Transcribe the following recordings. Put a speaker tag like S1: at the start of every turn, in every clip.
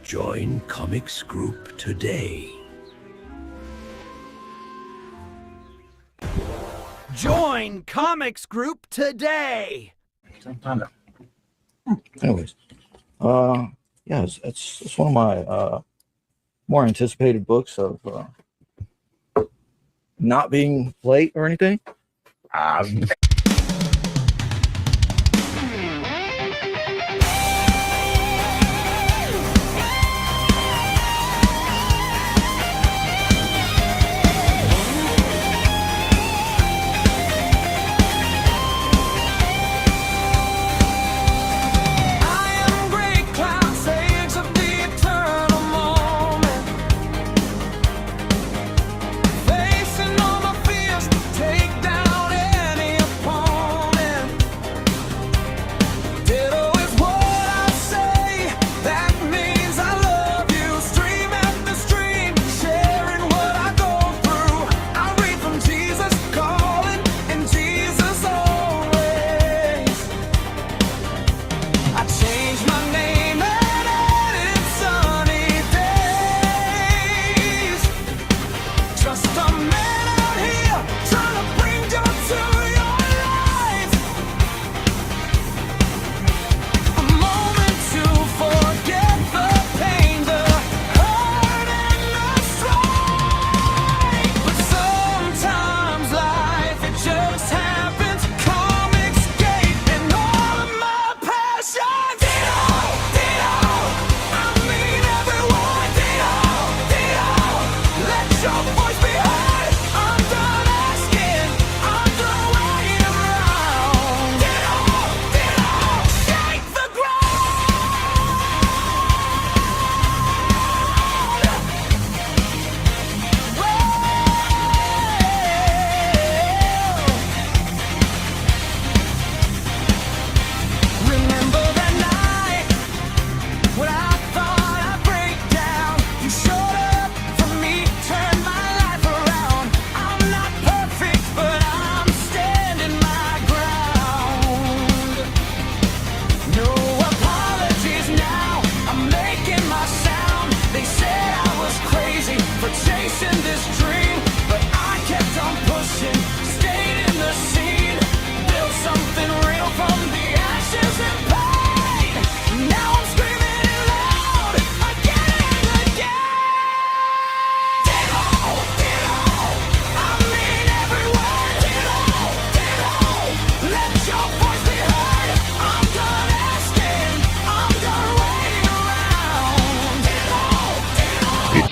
S1: Join Comics Group today.
S2: Join Comics Group today.
S3: Anyways, yeah, it's one of my more anticipated books of not being late or anything.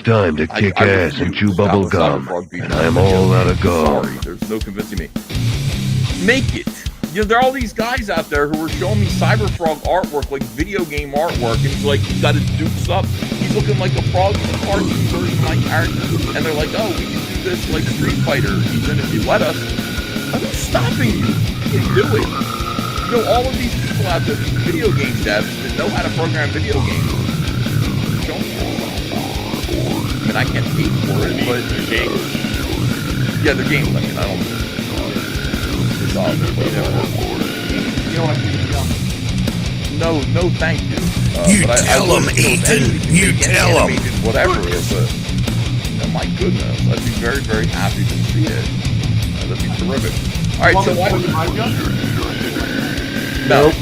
S1: Time to kick ass and chew bubble gum, and I'm all out of gum.
S4: Sorry, there's no convincing me. Make it. You know, there are all these guys out there who are showing me Cyberfrog artwork, like video game artwork, and he's like, he's got his dukes up. He's looking like a frog in the cartoon version of my character. And they're like, oh, we can do this like Street Fighter, even if you let us. I'm stopping you. You can do it. You know, all of these people out there, these video game devs that know how to program video games. Show me. I mean, I can't pay for it, but they're games. Yeah, they're games. I mean, I don't. It's all you know what? No, thank you.
S1: You tell them, Ethan. You tell them.
S4: Whatever. But oh my goodness, I'd be very, very happy to see it. That'd be terrific. All right, so why? Nope.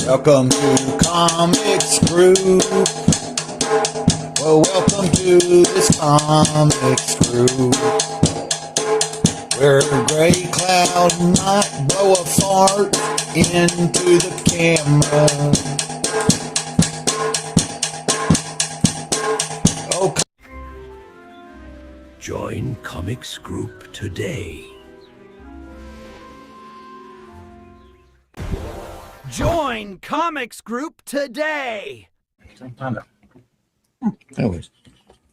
S5: Welcome to Comics Group. Well, welcome to this Comics Group, where Gray Cloud might blow a fart into the camera. Oh,
S2: Join Comics Group today. Join Comics Group today.
S3: Anyways,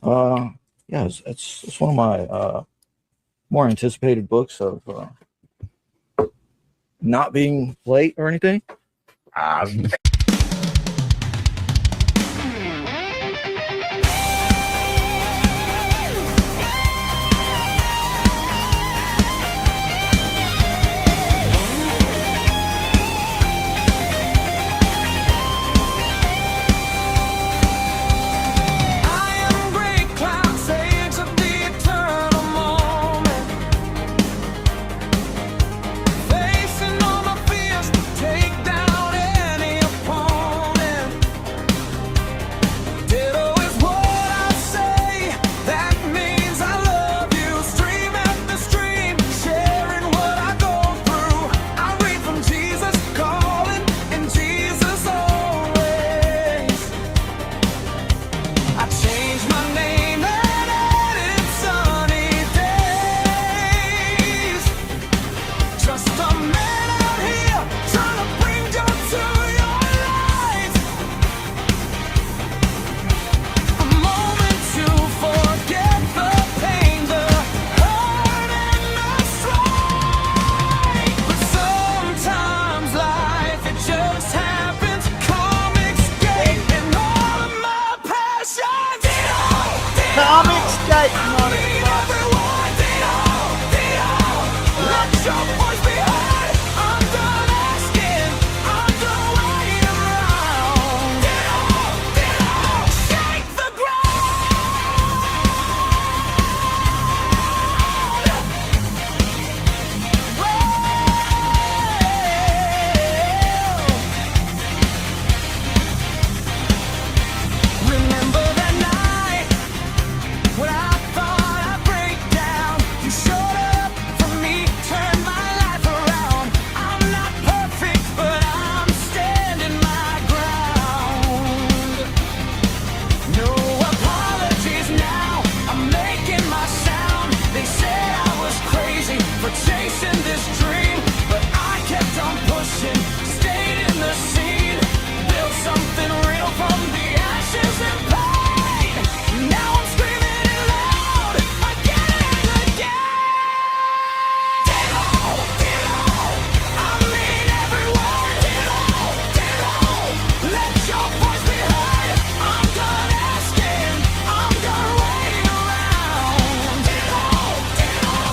S3: yeah, it's one of my more anticipated books of not being late or anything.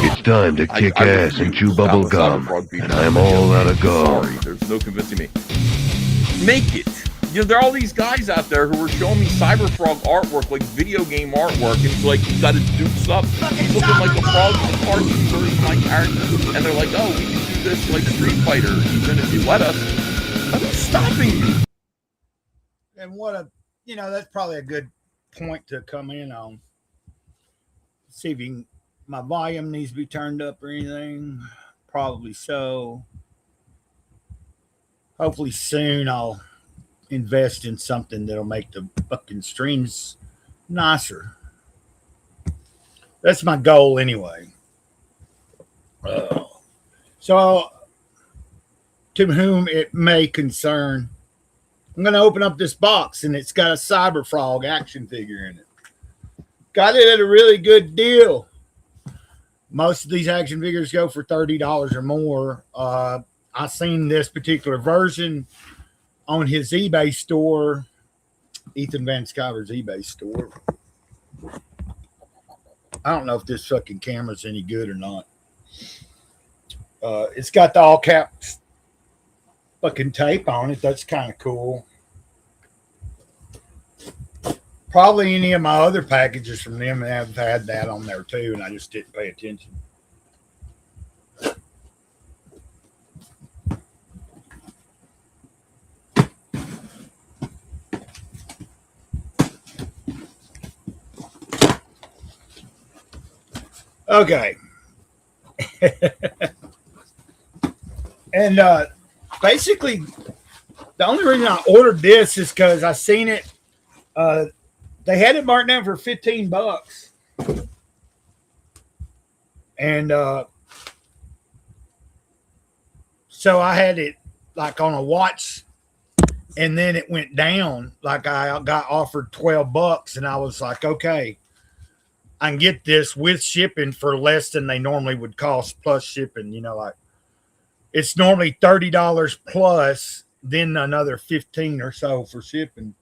S1: It's time to kick ass and chew bubble gum, and I'm all out of gum.
S4: Sorry, there's no convincing me. Make it. There are all these guys out there who are showing me Cyberfrog artwork, like video game artwork, and it's like he's got his dukes up. He's looking like the frog in the cartoon version of my character, and they're like, "Oh, we can do this like Street Fighter, even if you let us." Who's stopping you?
S6: And that's probably a good point to come in on. See if you can. My volume needs to be turned up or anything. Probably so. Hopefully soon I'll invest in something that'll make the fucking streams nicer. That's my goal anyway. So to whom it may concern, I'm going to open up this box and it's got a Cyberfrog action figure in it. Got it at a really good deal. Most of these action figures go for $30 or more. I seen this particular version on his eBay store, Ethan Van Sciver's eBay store. I don't know if this fucking camera's any good or not. It's got the all caps fucking tape on it. That's kind of cool. Probably any of my other packages from them have had that on there too, and I just didn't pay attention. Okay. And basically, the only reason I ordered this is because I seen it. They had it marked down for $15. And so I had it like on a watch, and then it went down. Like I got offered $12, and I was like, okay, I can get this with shipping for less than they normally would cost plus shipping. You know, like it's normally $30 plus, then another 15 or so for shipping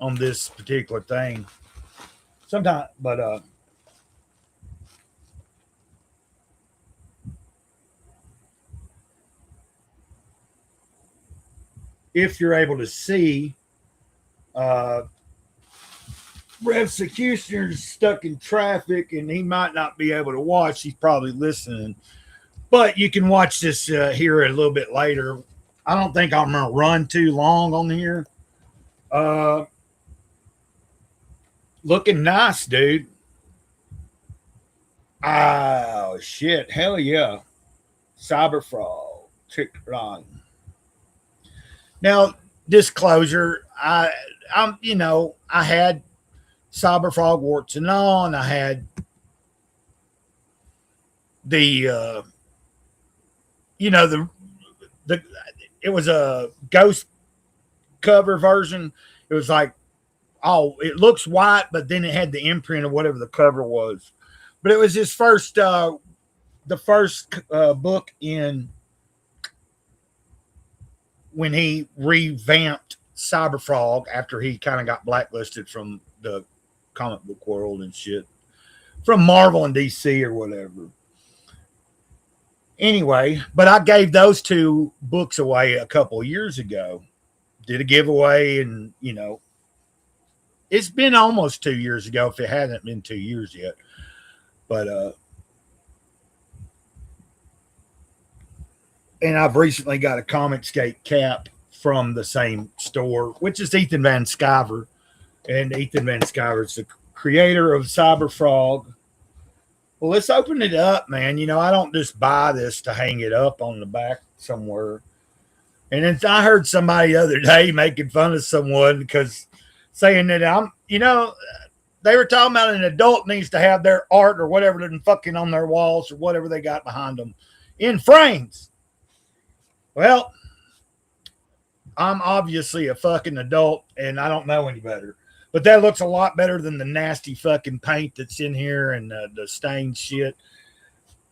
S6: on this particular thing. Sometimes, but if you're able to see, Rev's Executioner's stuck in traffic and he might not be able to watch. He's probably listening, but you can watch this here a little bit later. I don't think I'm going to run too long on here. Looking nice, dude. Oh, shit. Hell yeah. Cyberfrog. Trick Run. Now, disclosure, I'm you know, I had Cyberfrog warts and all, and I had the you know, the it was a ghost cover version. It was like, oh, it looks white, but then it had the imprint of whatever the cover was. But it was his first the first book in when he revamped Cyberfrog after he kind of got blacklisted from the comic book world and shit, from Marvel and DC or whatever. Anyway, but I gave those two books away a couple of years ago. Did a giveaway, and you know, it's been almost 2 years ago if it hasn't been 2 years yet. But and I've recently got a Comicsgate cap from the same store, which is Ethan Van Sciver. And Ethan Van Sciver is the creator of Cyberfrog. Well, let's open it up, man. You know, I don't just buy this to hang it up on the back somewhere. And then I heard somebody the other day making fun of someone because saying that you know, they were talking about an adult needs to have their art or whatever than fucking on their walls or whatever they got behind them in frames. Well, I'm obviously a fucking adult and I don't know any better. But that looks a lot better than the nasty fucking paint that's in here and the stained shit.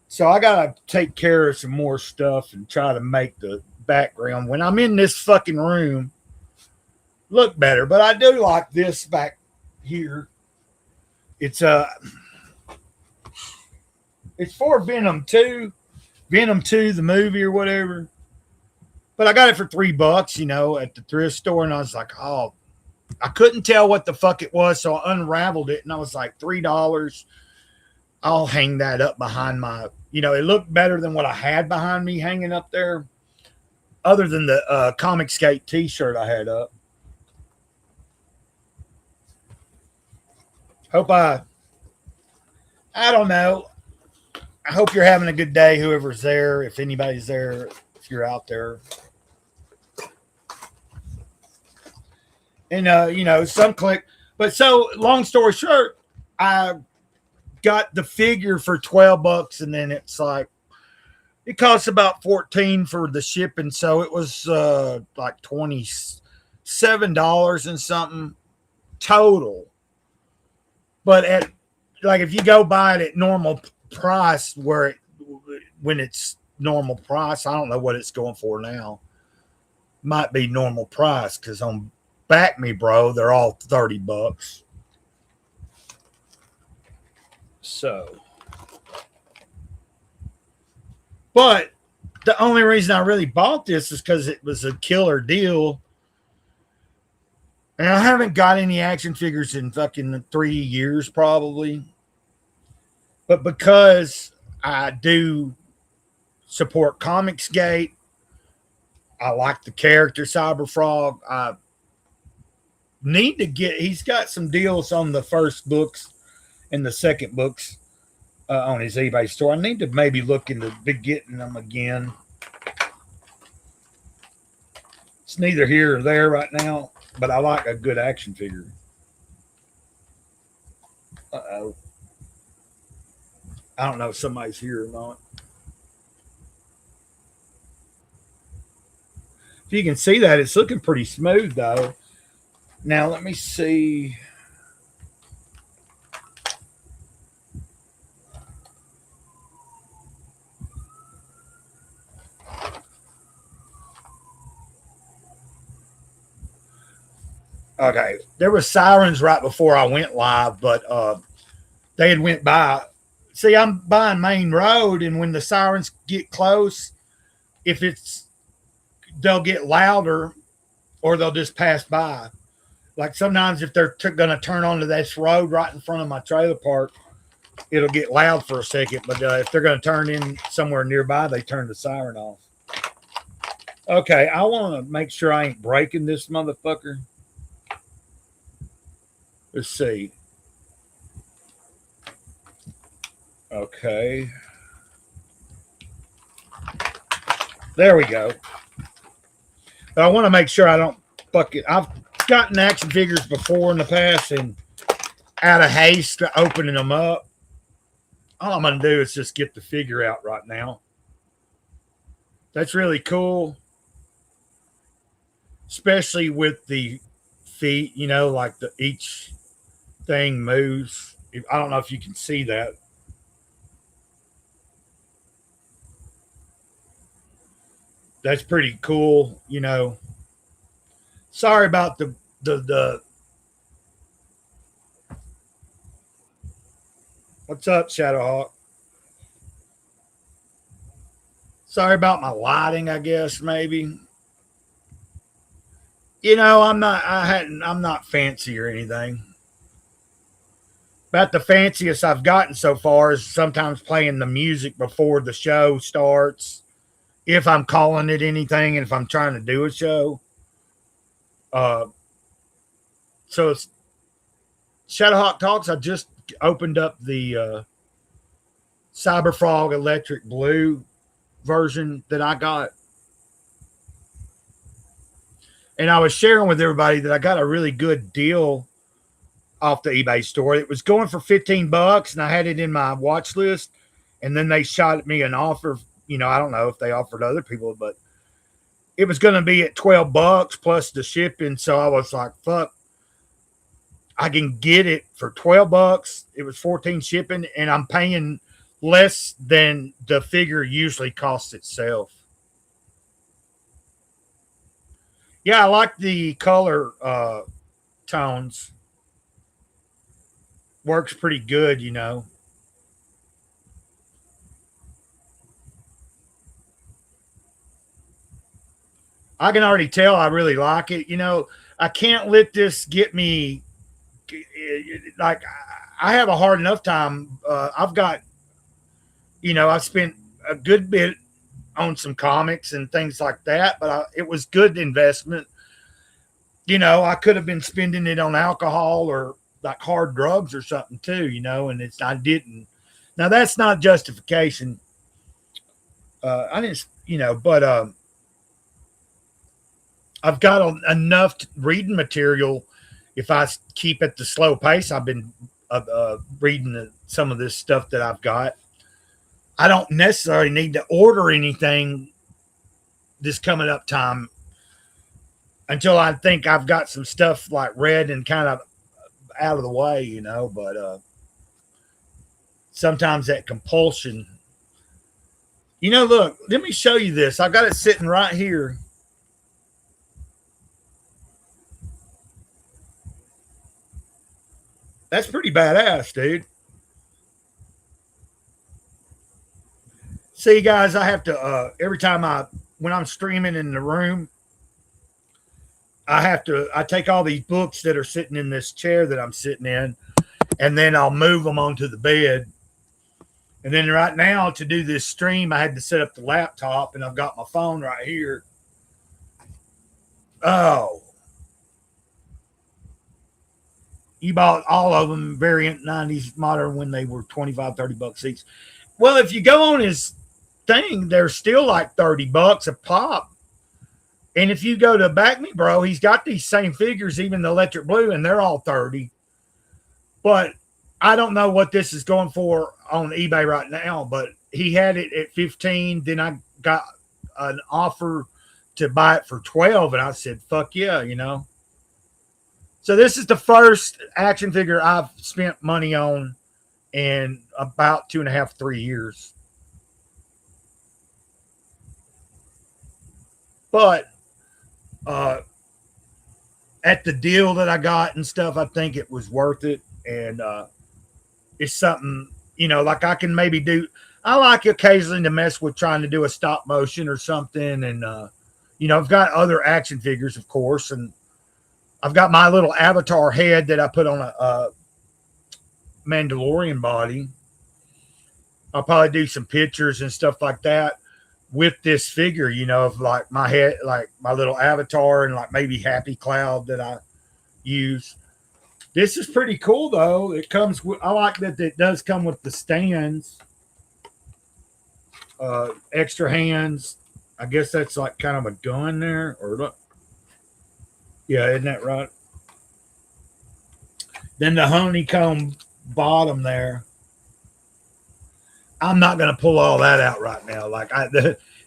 S6: So I got to take care of some more stuff and try to make the background when I'm in this fucking room look better. But I do like this back here. It's for Venom 2. Venom 2, the movie or whatever. But I got it for $3, you know, at the thrift store. And I was like, oh, I couldn't tell what the fuck it was. So I unraveled it. And I was like, $3. I'll hang that up behind my, you know, it looked better than what I had behind me hanging up there. Other than the Comicsgate t-shirt I had up. Hope I don't know. I hope you're having a good day, whoever's there, if anybody's there, if you're out there. And, you know, some click. But so, long story short, I got the figure for $12, and then it's like, it costs about $14 for the shipping. So it was like $27 and something total. But at, like, if you go buy it at normal price, when it's normal price, I don't know what it's going for now. Might be normal price because on Back Me Bro, they're all $30. So, but the only reason I really bought this is because it was a killer deal. And I haven't got any action figures in fucking 3 years, probably. But because I do support Comicsgate, I like the character Cyberfrog. I need to get, he's got some deals on the first books and the second books. on his eBay store. I need to maybe look into getting them again. It's neither here or there right now, but I like a good action figure. Uh-oh. I don't know if somebody's here or not. If you can see that, it's looking pretty smooth, though. Now, let me see. Okay, there were sirens right before I went live, but they had went by. See, I'm buying main road, and when the sirens get close, if it's, they'll get louder, or they'll just pass by. Like sometimes if they're going to turn onto this road right in front of my trailer park, it'll get loud for a second. But if they're going to turn in somewhere nearby, they turn the siren off. Okay, I want to make sure I ain't breaking this motherfucker. Let's see. Okay. There we go. But I want to make sure I don't fuck it. I've gotten action figures before in the past and out of haste opening them up. All I'm going to do is just get the figure out right now. That's really cool. Especially with the feet, you know, like each thing moves. I don't know if you can see that. That's pretty cool, you know. Sorry about the what's up, Shadowhawk? Sorry about my lighting, I guess, maybe. You know, I'm not fancy or anything. About the fanciest I've gotten so far is sometimes playing the music before the show starts. If I'm calling it anything and if I'm trying to do a show. So it's Shadowhawk Talks. I just opened up the Cyberfrog Electric Blue version that I got. And I was sharing with everybody that I got a really good deal off the eBay store. It was going for $15 and I had it in my watch list. And then they shot me an offer. You know, I don't know if they offered other people, but it was going to be at $12 plus the shipping. So I was like, fuck, I can get it for $12. It was $14 shipping and I'm paying less than the figure usually costs itself. Yeah, I like the color tones. Works pretty good, you know. I can already tell I really like it. You know, I can't let this get me, like, I have a hard enough time. I've got, you know, I've spent a good bit on some comics and things like that, but it was good investment. You know, I could have been spending it on alcohol or like hard drugs or something too, you know, and I didn't. Now that's not justification. I didn't, you know, but I've got enough reading material. If I keep at the slow pace, I've been reading some of this stuff that I've got. I don't necessarily need to order anything this coming up time until I think I've got some stuff like read and kind of out of the way, you know, but sometimes that compulsion, you know, look, let me show you this. I've got it sitting right here. That's pretty badass, dude. See, guys, I have to, every time when I'm streaming in the room, I take all these books that are sitting in this chair that I'm sitting in, and then I'll move them onto the bed. And then right now to do this stream, I had to set up the laptop and I've got my phone right here. Oh, You bought all of them, variant 90s modern, when they were 25, 30 bucks each. Well, if you go on his thing, they're still like 30 bucks a pop. And if you go to Back Me Bro, he's got these same figures, even the electric blue, and they're all 30. But I don't know what this is going for on eBay right now, but he had it at 15. Then I got an offer to buy it for 12, and I said, fuck yeah, you know. So this is the first action figure I've spent money on in about 2.5, 3 years. But at the deal that I got and stuff, I think it was worth it. And it's something, you know, like I can maybe do. I like occasionally to mess with trying to do a stop motion or something. And, you know, I've got other action figures, of course. And I've got my little Avatar head that I put on a Mandalorian body. I'll probably do some pictures and stuff like that with this figure, you know, of like my head, like my little Avatar, and like maybe Happy Cloud that I use. This is pretty cool though. It comes with, I like that it does come with the stands, extra hands. I guess that's like kind of a gun there, or look. Yeah, isn't that right? Then the honeycomb bottom there. I'm not going to pull all that out right now. Like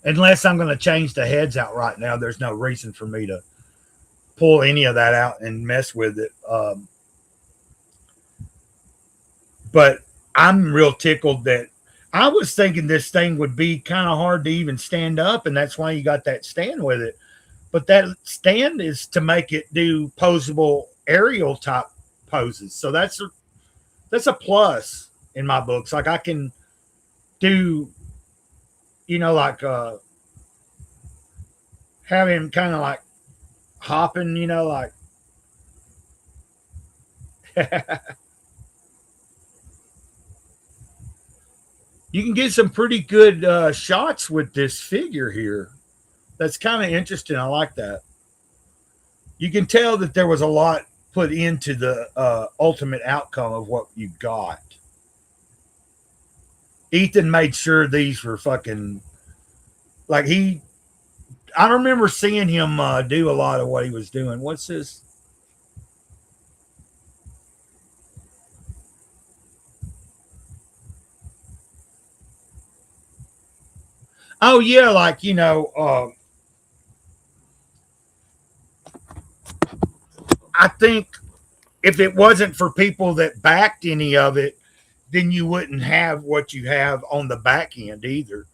S6: unless I'm going to change the heads out right now, there's no reason for me to pull any of that out and mess with it. But I'm real tickled that I was thinking this thing would be kind of hard to even stand up, and that's why you got that stand with it. But that stand is to make it do posable aerial type poses. So that's a plus in my books. Like I can do, you know, like have him kind of like hopping, you know, like you can get some pretty good shots with this figure here. That's kind of interesting. I like that. You can tell that there was a lot put into the ultimate outcome of what you got. Ethan made sure these were fucking like I remember seeing him do a lot of what he was doing. What's this? Oh yeah, like, you know, I think if it wasn't for people that backed any of it, then you wouldn't have what you have on the back end either.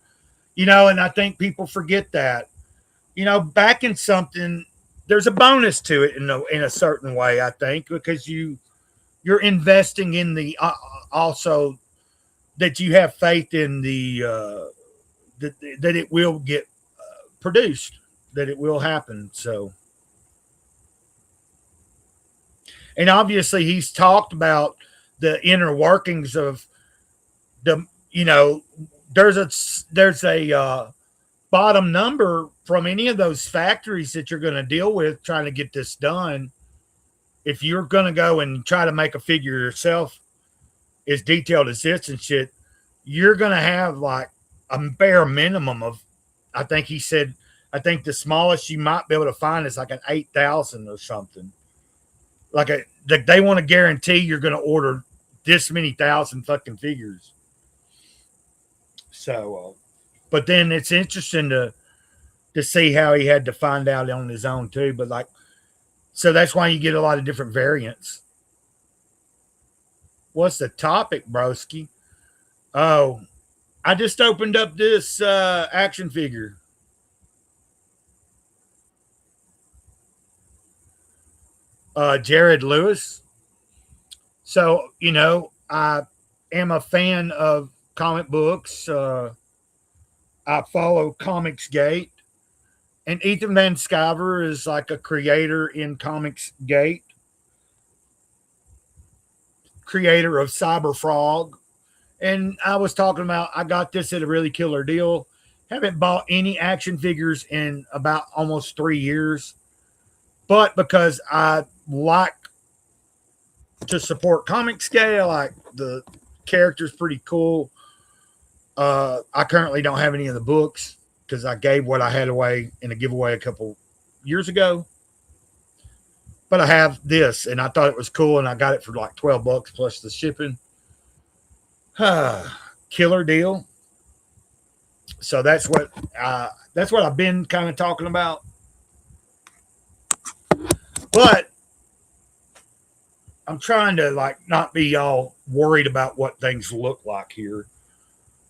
S6: You know, and I think people forget that. You know, backing something, there's a bonus to it in a certain way, I think, because you're investing in the also that you have faith in the that it will get produced, that it will happen. So, and obviously he's talked about the inner workings of the, you know, there's a bottom number from any of those factories that you're going to deal with trying to get this done. If you're going to go and try to make a figure yourself as detailed as this and shit, you're going to have like a bare minimum of, I think he said, I think the smallest you might be able to find is like an 8,000 or something. Like they want to guarantee you're going to order this many thousand fucking figures. So, but then it's interesting to see how he had to find out on his own too. But like, so that's why you get a lot of different variants. What's the topic, broski? Oh, I just opened up this action figure. Jared Lewis. So, you know, I am a fan of comic books. I follow Comicsgate. And Ethan Van Sciver is like a creator in Comicsgate. Creator of Cyberfrog. And I was talking about, I got this at a really killer deal. Haven't bought any action figures in about almost 3 years. But because I like to support comic scale. Like the character's pretty cool. I currently don't have any of the books because I gave what I had away in a giveaway a couple years ago. But I have this, and I thought it was cool, and I got it for like $12 plus the shipping. Killer deal. So that's what I've been kind of talking about. But I'm trying to like not be all worried about what things look like here.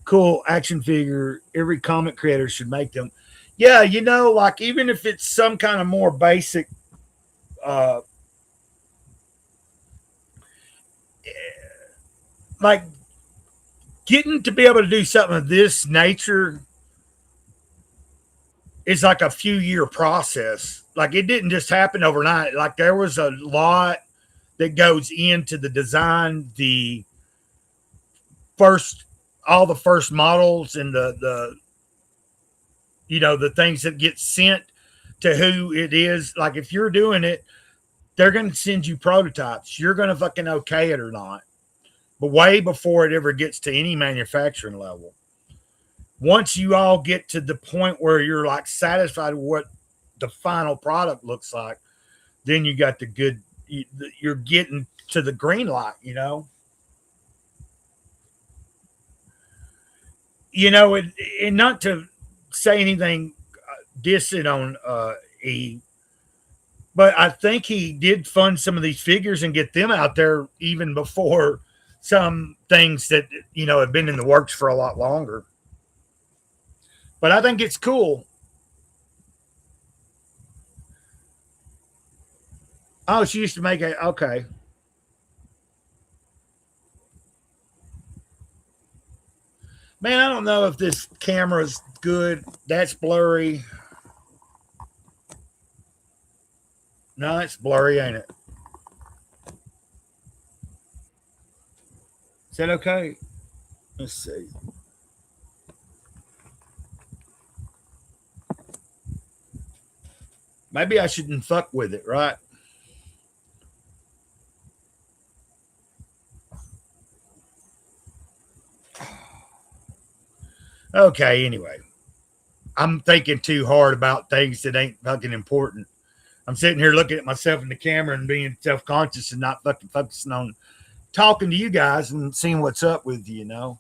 S6: Cool action figure. Every comic creator should make them. Yeah, you know, like even if it's some kind of more basic like getting to be able to do something of this nature is like a few year process. Like it didn't just happen overnight. Like there was a lot that goes into the design, all the first models and the things that get sent to who it is. Like if you're doing it, they're going to send you prototypes. You're going to fucking okay it or not. But way before it ever gets to any manufacturing level. Once you all get to the point where you're like satisfied with what the final product looks like, then you got you're getting to the green light, you know? You know, and not to say anything dissing on E, but I think he did fund some of these figures and get them out there even before some things that, you know, have been in the works for a lot longer. But I think it's cool. Oh, she used to make it. Okay. Man, I don't know if this camera's good. That's blurry. No, it's blurry, ain't it? Is that okay? Let's see. Maybe I shouldn't fuck with it, right? Okay, anyway. I'm thinking too hard about things that ain't fucking important. I'm sitting here looking at myself in the camera and being self-conscious and not fucking focusing on talking to you guys and seeing what's up with you, you know.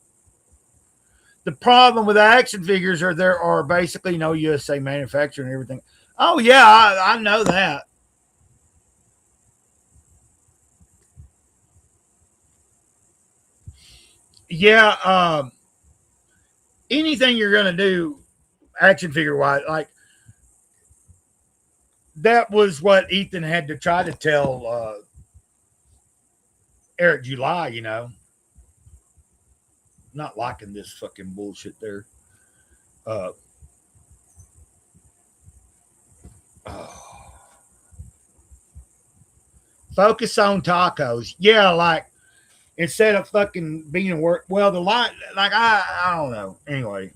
S6: The problem with action figures are there are basically no USA manufacturing and everything. Oh, yeah, I know that. Yeah, anything you're going to do action figure wise, like that was what Ethan had to try to tell Eric July, you know. Not liking this fucking bullshit there. Focus on tacos. Yeah, like instead of fucking being a work. Well, the line, like I don't know. Anyway,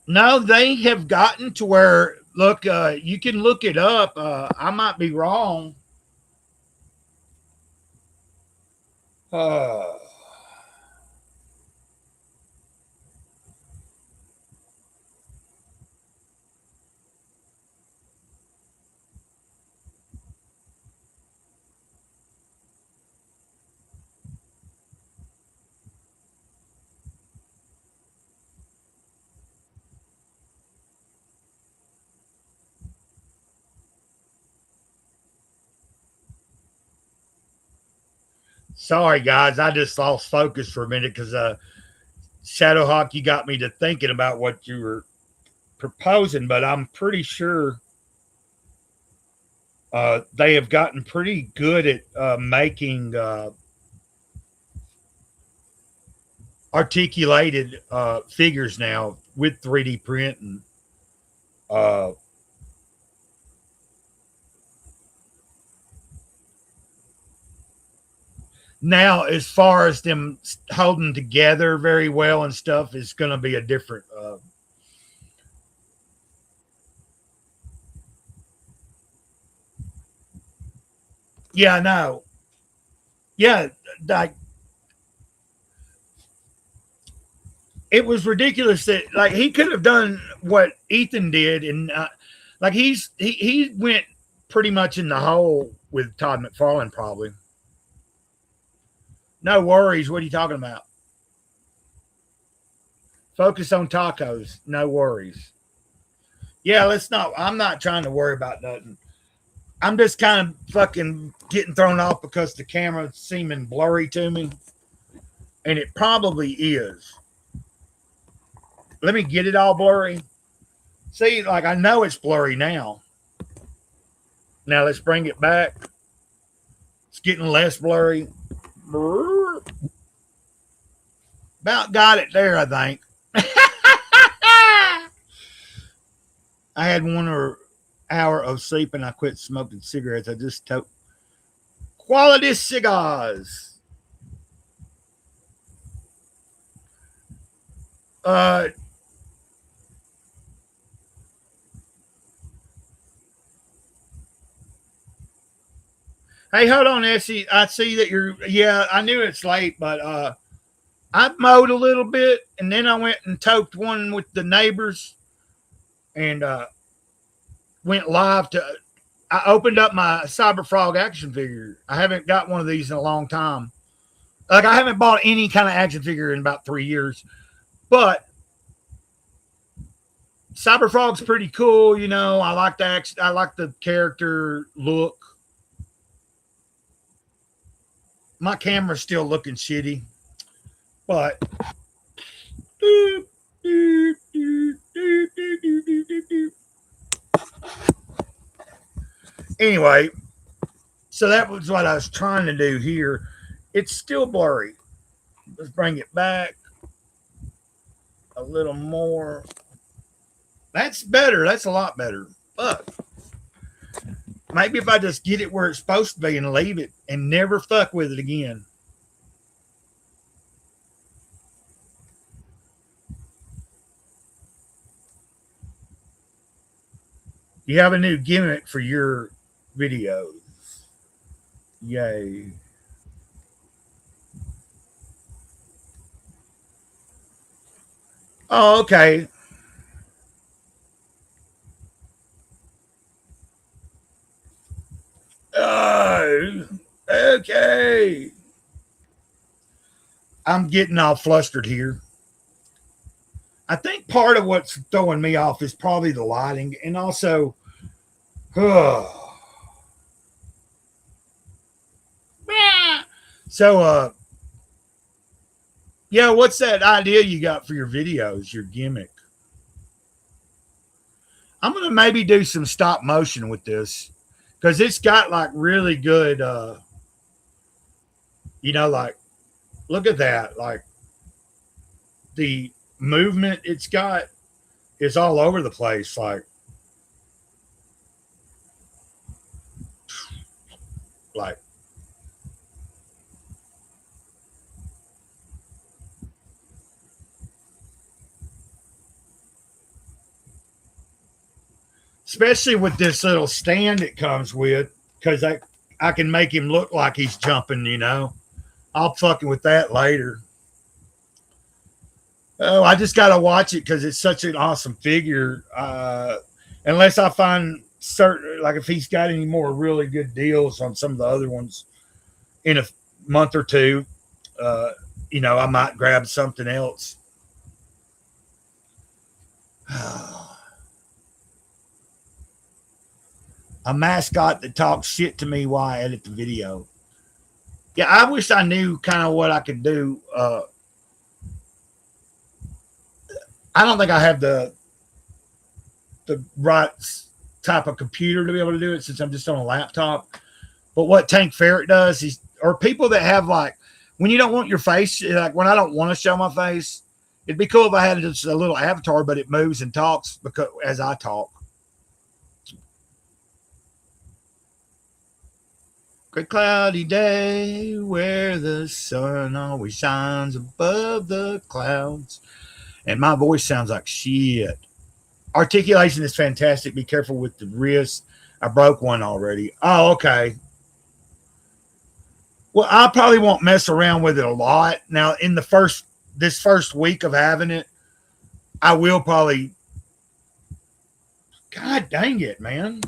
S6: no, they have gotten to where look. You can look it up. I might be wrong. Sorry, guys. I just lost focus for a minute because Shadowhawk, you got me to thinking about what you were proposing, but I'm pretty sure they have gotten pretty good at making articulated figures now with 3D print and Now, as far as them holding together very well and stuff, is going to be a different. Yeah, I know. Yeah, like it was ridiculous that like he could have done what Ethan did, and like he went pretty much in the hole with Todd McFarlane, probably. No worries. What are you talking about? Focus on tacos. No worries. Yeah, let's not. I'm not trying to worry about nothing. I'm just kind of fucking getting thrown off because the camera's seeming blurry to me. And it probably is. Let me get it all blurry. See, like I know it's blurry now. Now let's bring it back. It's getting less blurry. About got it there, I think. I had 1 hour of sleep and I quit smoking cigarettes. I just took quality cigars. Hey, hold on, Essie. I see that you're. Yeah, I knew it's late, but I mowed a little bit, and then I went and toked one with the neighbors, and went live to. I opened up my Cyberfrog action figure. I haven't got one of these in a long time. Like I haven't bought any kind of action figure in about 3 years, but Cyberfrog's pretty cool. You know, I like the action. I like the character look. My camera's still looking shitty, but anyway, so that was what I was trying to do here. It's still blurry. Let's bring it back a little more. That's better. That's a lot better. But maybe if I just get it where it's supposed to be and leave it and never fuck with it again. You have a new gimmick for your videos. Yay. Oh, okay. Oh, okay. I'm getting all flustered here. I think part of what's throwing me off is probably the lighting, and also, so, yeah, what's that idea you got for your videos, your gimmick? I'm going to maybe do some stop motion with this. Because it's got like really good, you know, like, look at that. Like, the movement it's got is all over the place. Like, especially with this little stand it comes with, because I can make him look like he's jumping, you know. I'll fucking with that later. Oh, I just got to watch it because it's such an awesome figure. Unless I find certain, like if he's got any more really good deals on some of the other ones in a month or two, you know, I might grab something else. A mascot that talks shit to me while I edit the video. Yeah, I wish I knew kind of what I could do. I don't think I have the right type of computer to be able to do it since I'm just on a laptop. But what Tank Ferret does is, or people that have like, when you don't want your face, like when I don't want to show my face, it'd be cool if I had just a little avatar, but it moves and talks because as I talk. Great cloudy day where the sun always shines above the clouds. And my voice sounds like shit. Articulation is fantastic. Be careful with the wrist. I broke one already. Oh, okay. Well, I probably won't mess around with it a lot. Now, in this first week of having it, I will probably. God dang it, man.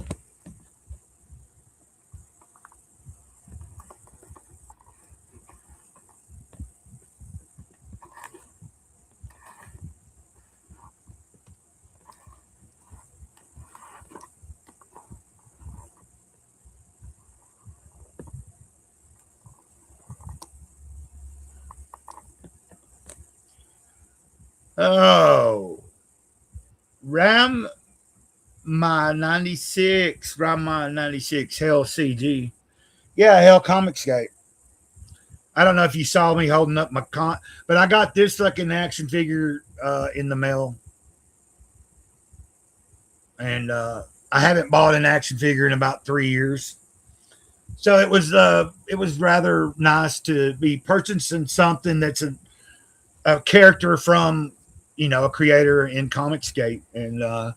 S6: Oh, Ram my 96, Ram my 96, Hell CG. Yeah, Hell Comicsgate. I don't know if you saw me holding up my but I got this fucking action figure in the mail. And I haven't bought an action figure in about 3 years. So it was rather nice to be purchasing something that's a character from, a creator in Comicsgate. And God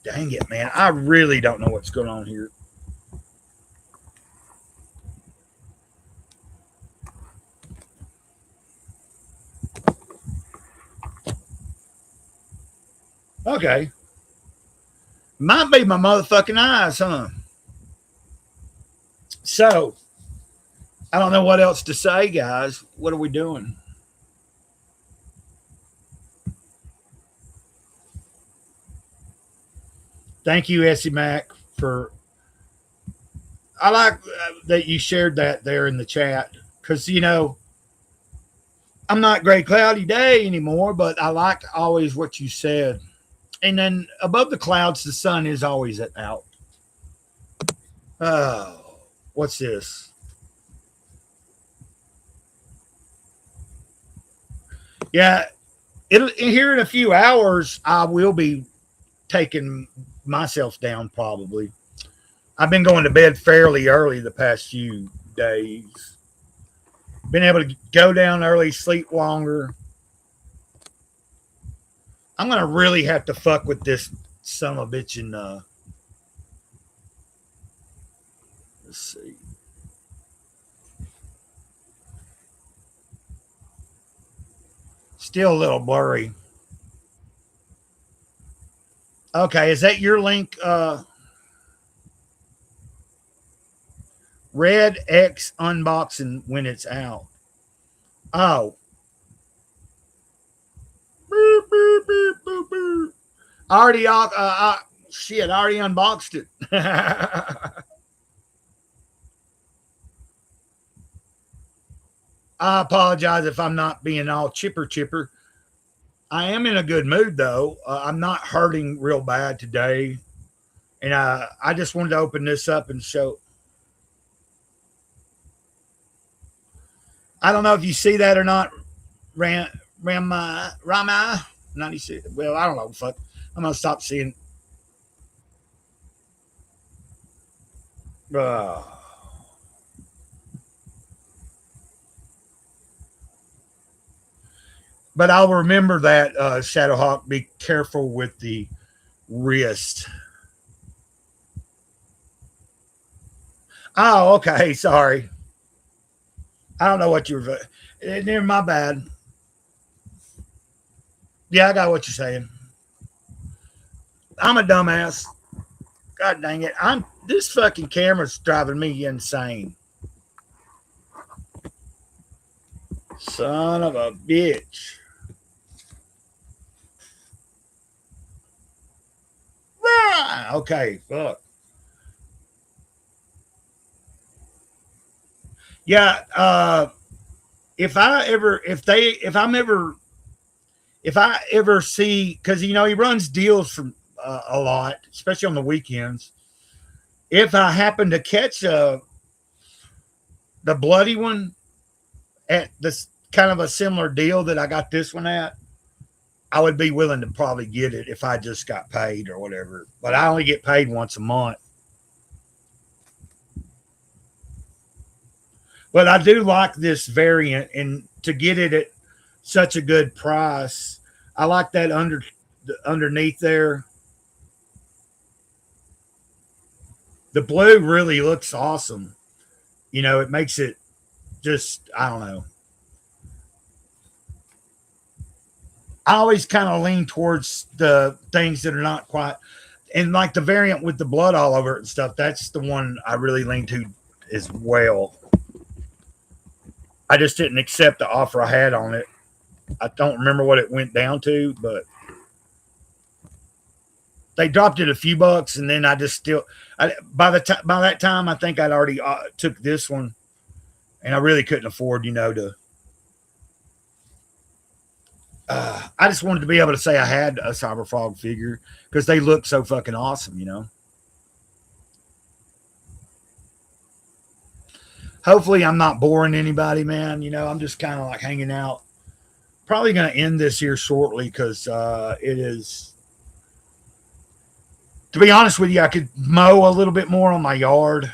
S6: dang it, man. I really don't know what's going on here. Okay. Might be my motherfucking eyes, huh? So, I don't know what else to say, guys. What are we doing? Thank you, Essie Mac, for. I like that you shared that there in the chat because, I'm not Great Cloudy Day anymore, but I like always what you said. And then above the clouds, the sun is always out. Oh, what's this? Yeah, here in a few hours, I will be taking myself down probably. I've been going to bed fairly early the past few days. Been able to go down early, sleep longer. I'm going to really have to fuck with this son of a bitch and let's see. Still a little blurry. Okay, is that your link? Red X unboxing when it's out. Oh. Boop, boop, boop, boop, boop. I already unboxed it. I apologize if I'm not being all chipper. I am in a good mood, though. I'm not hurting real bad today. And I just wanted to open this up and show. I don't know if you see that or not. Rama 96. Well, I don't know. Fuck. I'm going to stop seeing. But I'll remember that, Shadowhawk. Be careful with the wrist. Oh, okay. Sorry. I don't know what you were. Near my bad. Yeah, I got what you're saying. I'm a dumbass. God dang it. This fucking camera's driving me insane. Son of a bitch. Okay, fuck. Yeah, if I ever see, because he runs deals from a lot, especially on the weekends. If I happen to catch the bloody one at this kind of a similar deal that I got this one at, I would be willing to probably get it if I just got paid or whatever. But I only get paid once a month. But I do like this variant, and to get it at such a good price, I like that underneath there. The blue really looks awesome. You know, it makes it just, I don't know. I always kind of lean towards the things that are not quite, and like the variant with the blood all over it and stuff, that's the one I really lean to as well. I just didn't accept the offer I had on it. I don't remember what it went down to, but they dropped it a few bucks, and then I just still, by that time, I think I'd already took this one, and I really couldn't afford, you know, to. I just wanted to be able to say I had a Cyberfrog figure because they look so fucking awesome, you know. Hopefully, I'm not boring anybody, man. You know, I'm just kind of like hanging out. Probably going to end this here shortly because it is. To be honest with you, I could mow a little bit more on my yard.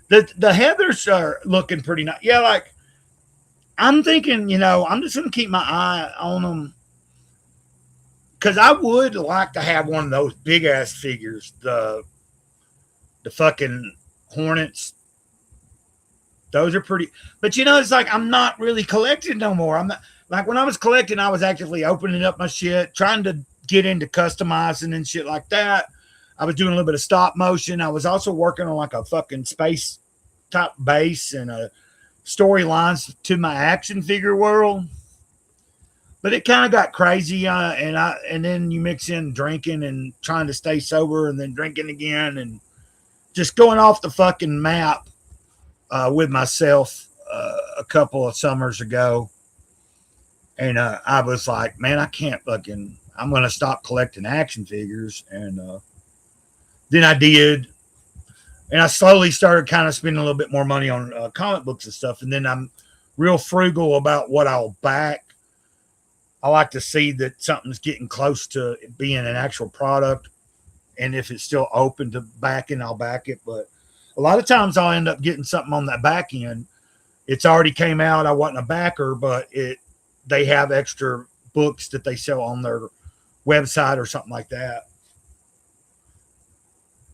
S6: The heathers are looking pretty nice. Yeah, like I'm thinking, you know, I'm just going to keep my eye on them because I would like to have one of those big ass figures, the fucking Hornets. Those are pretty, but you know, it's like I'm not really collecting no more. I'm not like when I was collecting, I was actively opening up my shit, trying to get into customizing and shit like that. I was doing a little bit of stop motion. I was also working on like a fucking space type base and a storylines to my action figure world. But it kind of got crazy, and then you mix in drinking and trying to stay sober, and then drinking again, and just going off the fucking map with myself a couple of summers ago. And I was like, man, I can't fucking. I'm gonna stop collecting action figures, and then I did, and I slowly started kind of spending a little bit more money on comic books and stuff. And then I'm real frugal about what I'll back. I like to see that something's getting close to being an actual product, and if it's still open to backing, I'll back it. But a lot of times I'll end up getting something on that back end. It's already came out. I wasn't a backer, but they have extra books that they sell on their website or something like that.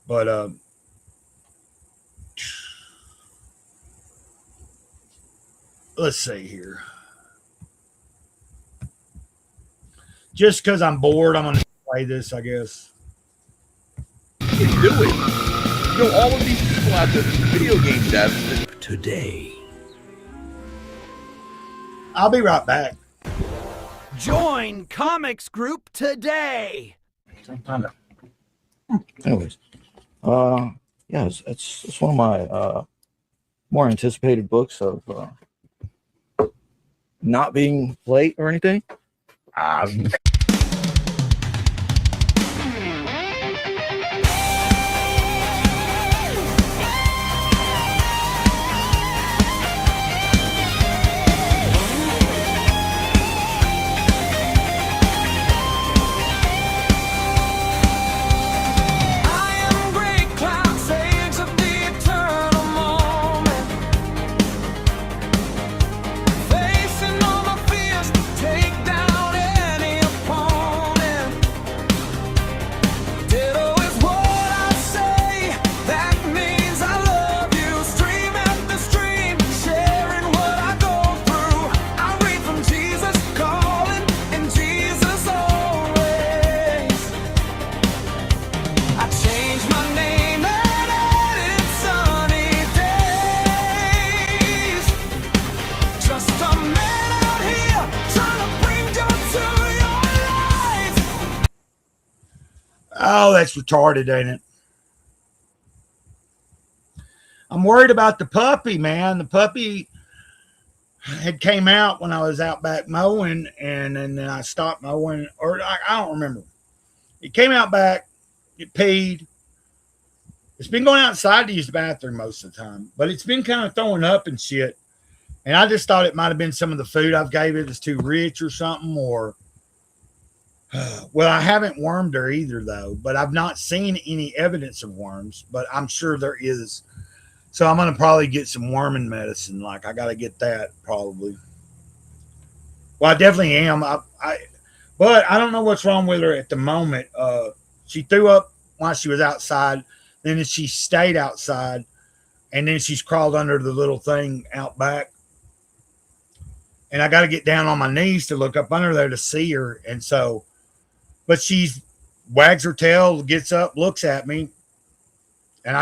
S6: But let's see here. Just because I'm bored, I'm going to play this, I guess.
S4: You do it. You know, all of these people out there, video game devs.
S2: Today.
S6: I'll be right back.
S2: Join Comics Group today.
S3: Anyways, yeah, it's one of my more anticipated books of not being late or anything.
S6: Oh, that's retarded, ain't it? I'm worried about the puppy, man. The puppy had came out when I was out back mowing, and then I stopped mowing, or I don't remember. It came out back, it peed. It's been going outside to use the bathroom most of the time, but it's been kind of throwing up and shit. And I just thought it might have been some of the food I've gave it is too rich or something, or Well, I haven't wormed her either, though, but I've not seen any evidence of worms, but I'm sure there is. So I'm going to probably get some worming medicine. Like, I got to get that probably. Well, I definitely am. But I don't know what's wrong with her at the moment. She threw up while she was outside. Then she stayed outside. And then she's crawled under the little thing out back. And I got to get down on my knees to look up under there to see her. And so, but she wags her tail, gets up, looks at me. And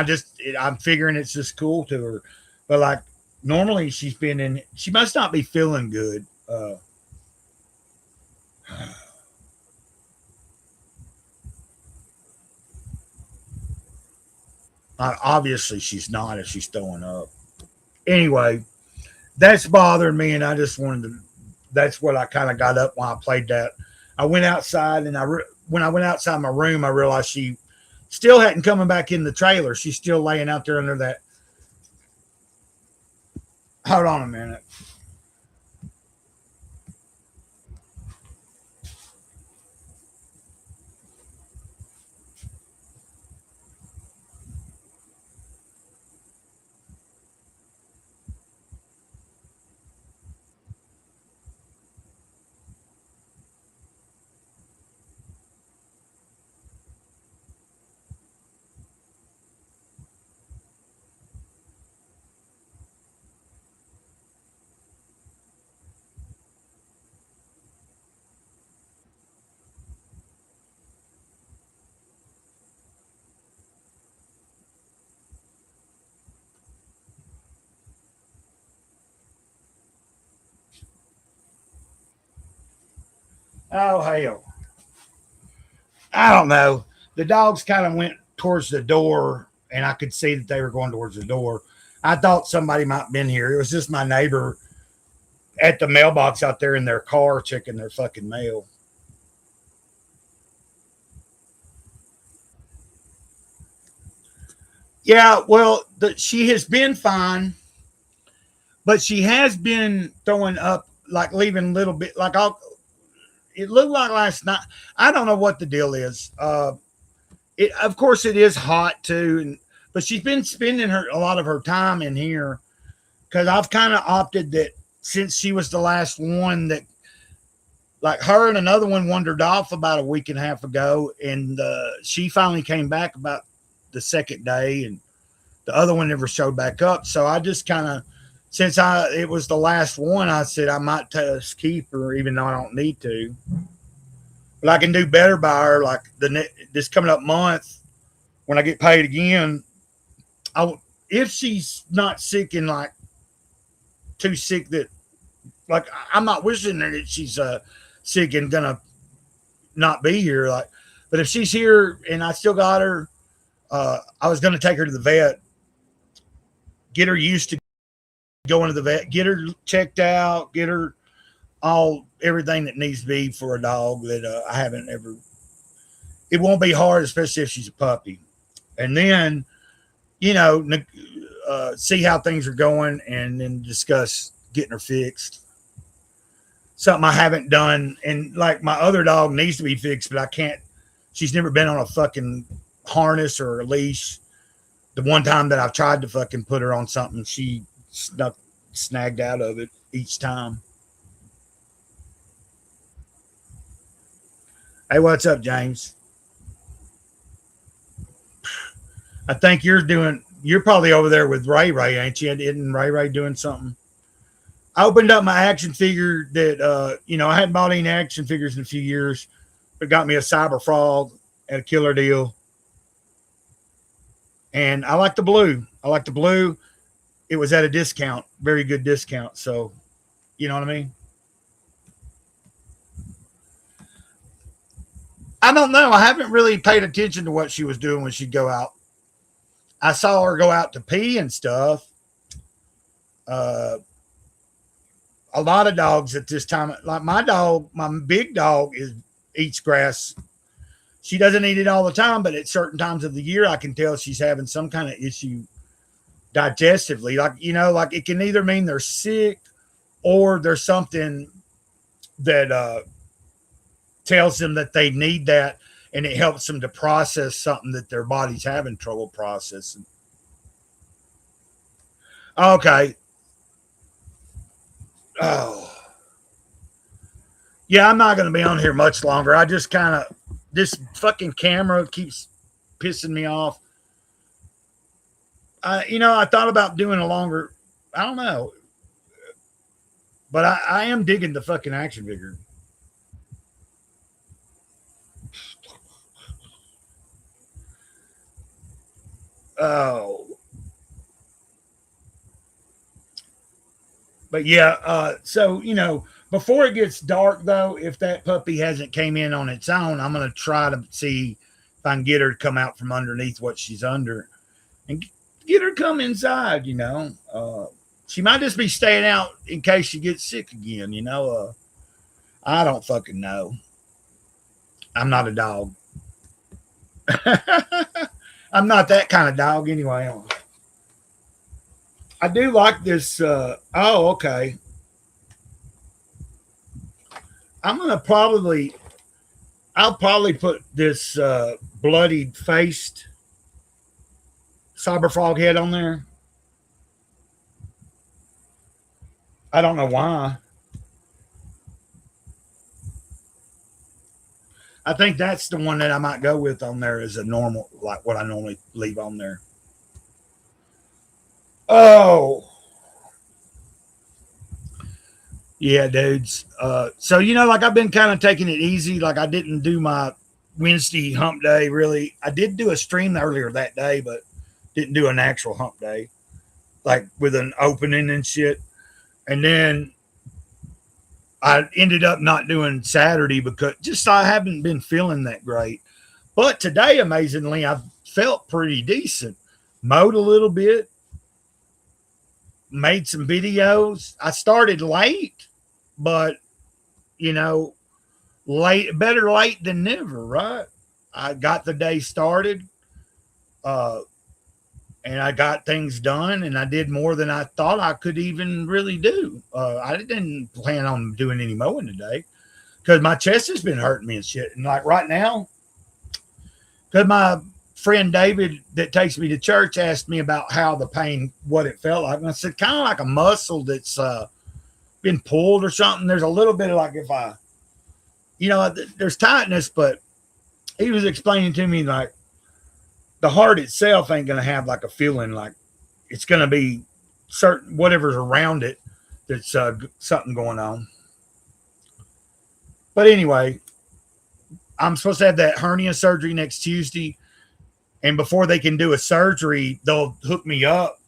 S6: I'm figuring it's just cool to her. But like, normally she must not be feeling good. Obviously she's not if she's throwing up. Anyway, that's bothering me, and I just wanted to. That's what I kind of got up when I played that. I went outside, and when I went outside my room, I realized she still hadn't coming back in the trailer. She's still laying out there under that. Hold on a minute. Oh, hell. I don't know. The dogs kind of went towards the door, and I could see that they were going towards the door. I thought somebody might have been here. It was just my neighbor at the mailbox out there in their car checking their fucking mail. Yeah, well, she has been fine, but she has been throwing up, like leaving a little bit. Like it looked like last night. I don't know what the deal is. Of course, it is hot too, but she's been spending a lot of her time in here because I've kind of opted that since she was the last one that, like her and another one wandered off about a week and a half ago, and she finally came back about the second day, and the other one never showed back up. So I just kind of, since it was the last one, I said I might just keep her, even though I don't need to. But I can do better by her. Like this coming up month, when I get paid again, if she's not sick and like too sick that, like I'm not wishing that she's sick and gonna not be here. Like, but if she's here and I still got her, I was gonna take her to the vet, get her used to going to the vet, get her checked out, get her everything that needs to be for a dog that I haven't ever. It won't be hard, especially if she's a puppy. And then, see how things are going and then discuss getting her fixed. Something I haven't done. And like my other dog needs to be fixed, but I can't. She's never been on a fucking harness or a leash. The one time that I've tried to fucking put her on something, she snagged out of it each time. Hey, what's up, James? I think you're probably over there with Ray, ain't you? Isn't Ray doing something? I opened up my action figure that, I hadn't bought any action figures in a few years, but got me a Cyber Frog at a killer deal. And I like the blue. It was at a discount, very good discount. So, you know what I mean? I don't know. I haven't really paid attention to what she was doing when she'd go out. I saw her go out to pee and stuff. A lot of dogs at this time, like my big dog eats grass. She doesn't eat it all the time, but at certain times of the year, I can tell she's having some kind of issue digestively. Like it can either mean they're sick or there's something that tells them that they need that, and it helps them to process something that their body's having trouble processing. Okay. Oh. Yeah, I'm not going to be on here much longer. I just kind of, this fucking camera keeps pissing me off. I thought about doing a longer, I don't know. But I am digging the fucking action figure. Oh. But yeah, so, before it gets dark, though, if that puppy hasn't came in on its own, I'm going to try to see if I can get her to come out from underneath what she's under and get her to come inside, She might just be staying out in case she gets sick again, I don't fucking know. I'm not a dog. I'm not that kind of dog anyway. I do like this. Oh, okay. I'll probably put this bloodied faced Cyberfrog head on there. I don't know why. I think that's the one that I might go with on there as a normal, like what I normally leave on there. Oh. Yeah, dudes. So, like I've been kind of taking it easy. Like I didn't do my Wednesday hump day, really. I did do a stream earlier that day, but didn't do an actual hump day, like with an opening and shit. And then I ended up not doing Saturday because just I haven't been feeling that great. But today, amazingly, I felt pretty decent. Mowed a little bit. Made some videos. I started late, but, better late than never, right? I got the day started. And I got things done, and I did more than I thought I could even really do. I didn't plan on doing any mowing today because my chest has been hurting me and shit. And like right now, because my friend David that takes me to church asked me about how the pain, what it felt like. And I said, kind of like a muscle that's been pulled or something. There's a little bit of like if I, there's tightness, but he was explaining to me like, the heart itself ain't going to have like a feeling like it's going to be certain whatever's around it that's something going on. But anyway, I'm supposed to have that hernia surgery next Tuesday. And before they can do a surgery, they'll hook me up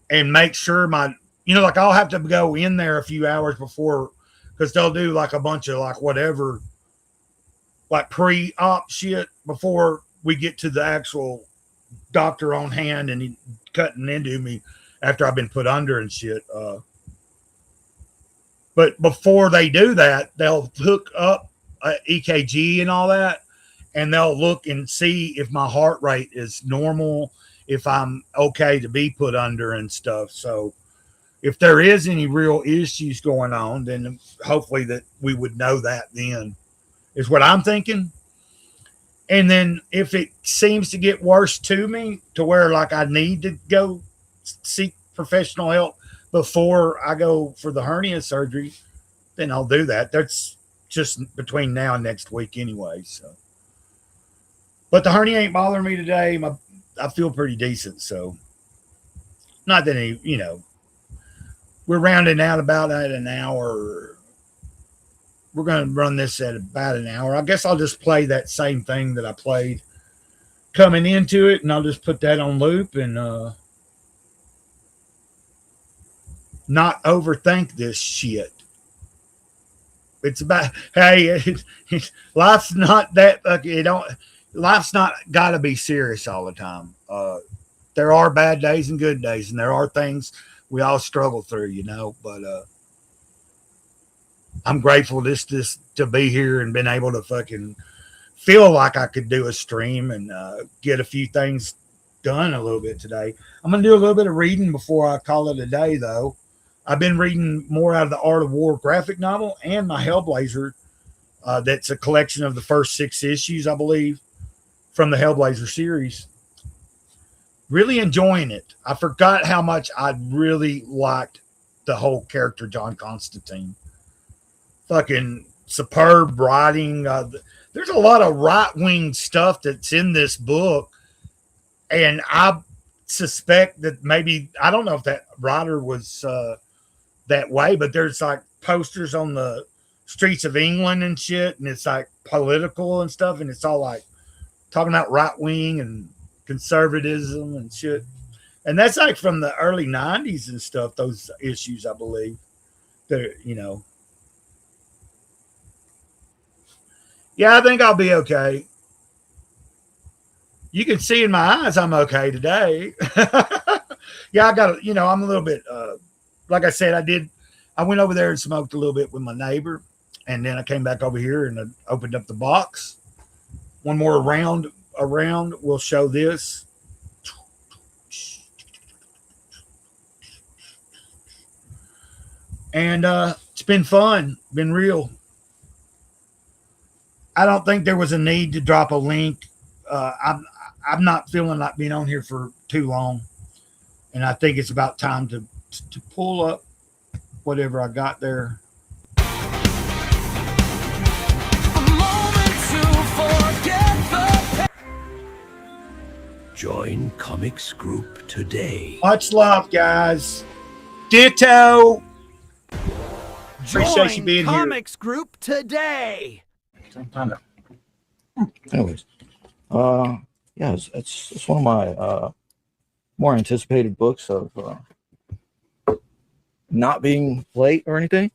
S6: and make sure like I'll have to go in there a few hours before because they'll do like a bunch of like whatever, like pre-op shit before we get to the actual doctor on hand and he cutting into me after I've been put under and shit. But before they do that, they'll hook up EKG and all that, and they'll look and see if my heart rate is normal, if I'm okay to be put under and stuff. So if there is any real issues going on, then hopefully that we would know that then is what I'm thinking. And then if it seems to get worse to me to where like I need to go seek professional help before I go for the hernia surgery, then I'll do that. That's just between now and next week anyway. So, but the hernia ain't bothering me today. I feel pretty decent. So not that we're rounding out about at an hour. We're going to run this at about an hour. I guess I'll just play that same thing that I played coming into it, and I'll just put that on loop and not overthink this shit. It's about, hey, life's not that, life's not got to be serious all the time. There are bad days and good days, and there are things we all struggle through, but I'm grateful just to be here and been able to fucking feel like I could do a stream and get a few things done a little bit today. I'm going to do a little bit of reading before I call it a day, though. I've been reading more out of the Art of War graphic novel and my Hellblazer That's a collection of the first 6 issues, I believe, from the Hellblazer series. Really enjoying it. I forgot how much I really liked the whole character, John Constantine. Fucking superb writing. There's a lot of right-wing stuff that's in this book, and I suspect that maybe, I don't know if that writer was that way, but there's like posters on the streets of England and shit, and it's like political and stuff, and it's all like talking about right-wing and conservatism and shit. And that's like from the early 90s and stuff, those issues, I believe. They're, you know. Yeah, I think I'll be okay. You can see in my eyes I'm okay today. Yeah, I got, you know, I'm a little bit, like I said, I went over there and smoked a little bit with my neighbor, and then I came back over here and I opened up the box. One more round around, we'll show this. And it's been fun, been real. I don't think there was a need to drop a link. I'm not feeling like being on here for too long, and I think it's about time to pull up whatever I got there.
S2: Join Comics Group today.
S6: Much love, guys. Ditto. Appreciate you being
S2: Join
S6: here.
S2: Comics Group today.
S3: Anyways, yeah, it's one of my more anticipated books of not being late or anything.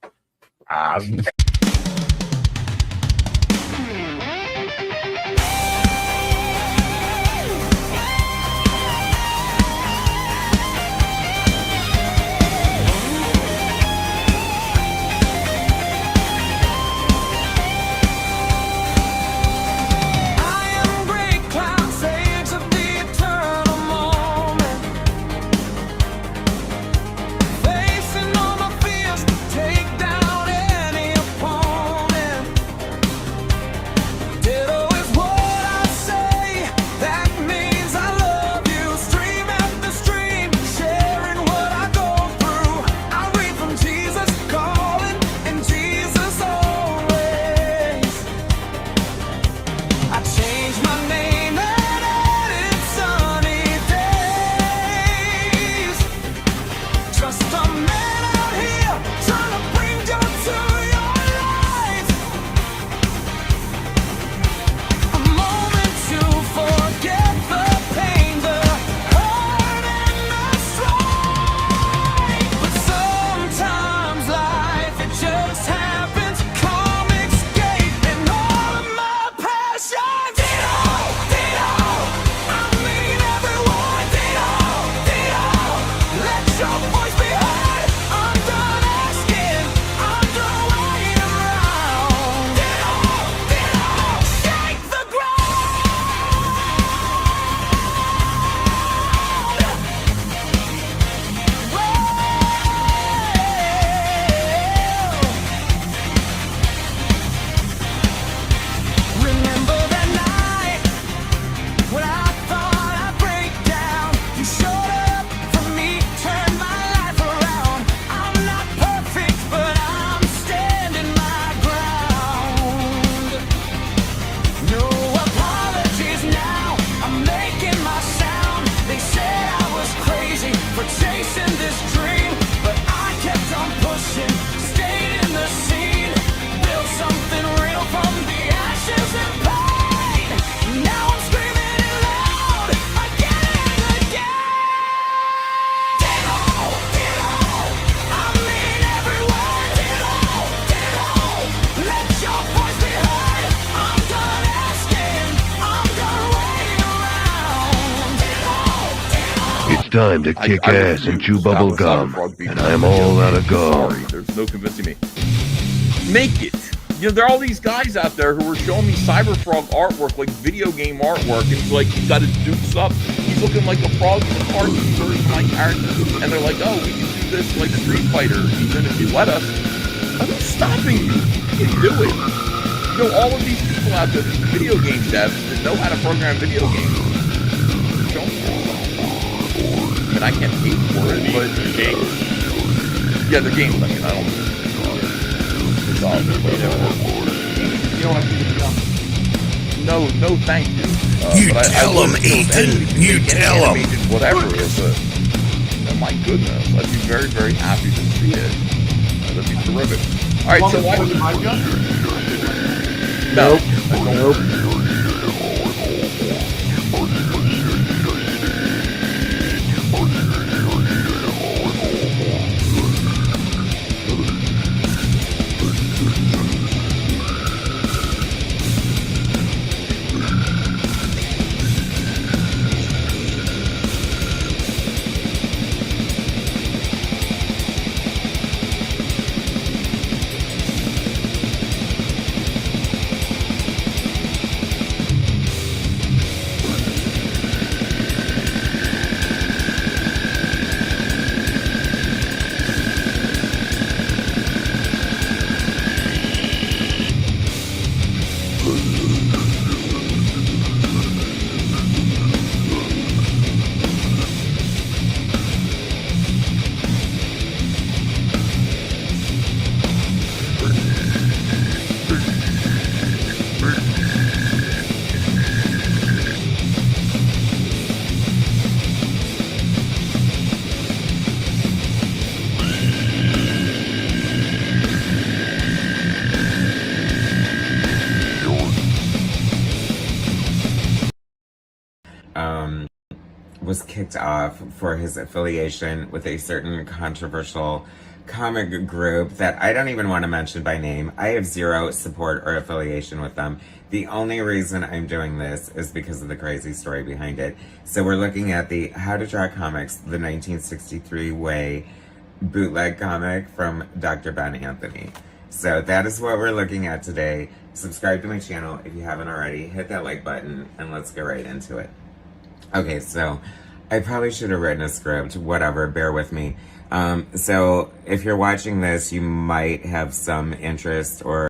S1: Time to kick ass and chew bubble gum, and I'm all out of gum.
S4: Sorry, there's no convincing me. Make it. You know, there are all these guys out there who are showing me Cyberfrog artwork, like video game artwork, and it's like, he's got his dukes up. He's looking like a frog in the cartoon version of my character. And they're like, oh, we can do this like Street Fighter, even if you let us. I'm stopping you. You can do it. You know, all of these people out there, these video game devs that know how to program video games. Show me. I mean, I can't pay for it, but yeah, they're games. I mean, I don't. It's all,
S7: You don't want to keep it down.
S4: no, thank you.
S2: You
S4: but
S2: tell
S4: would,
S2: 'em, Ethan. You tell 'em.
S4: Whatever it is, my goodness, I'd be very, very happy to see it. That'd be terrific. All right, so why? No, nope.
S8: Was kicked off for his affiliation with a certain controversial comic group that I don't even want to mention by name. I have zero support or affiliation with them. The only reason I'm doing this is because of the crazy story behind it. So we're looking at the How to Draw Comics, the 1963 Way bootleg comic from Dr. Ben Anthony. So that is what we're looking at today. Subscribe to my channel if you haven't already. Hit that like button and let's get right into it. Okay, so I probably should have written a script, whatever, bear with me. So if you're watching this, you might have some interest or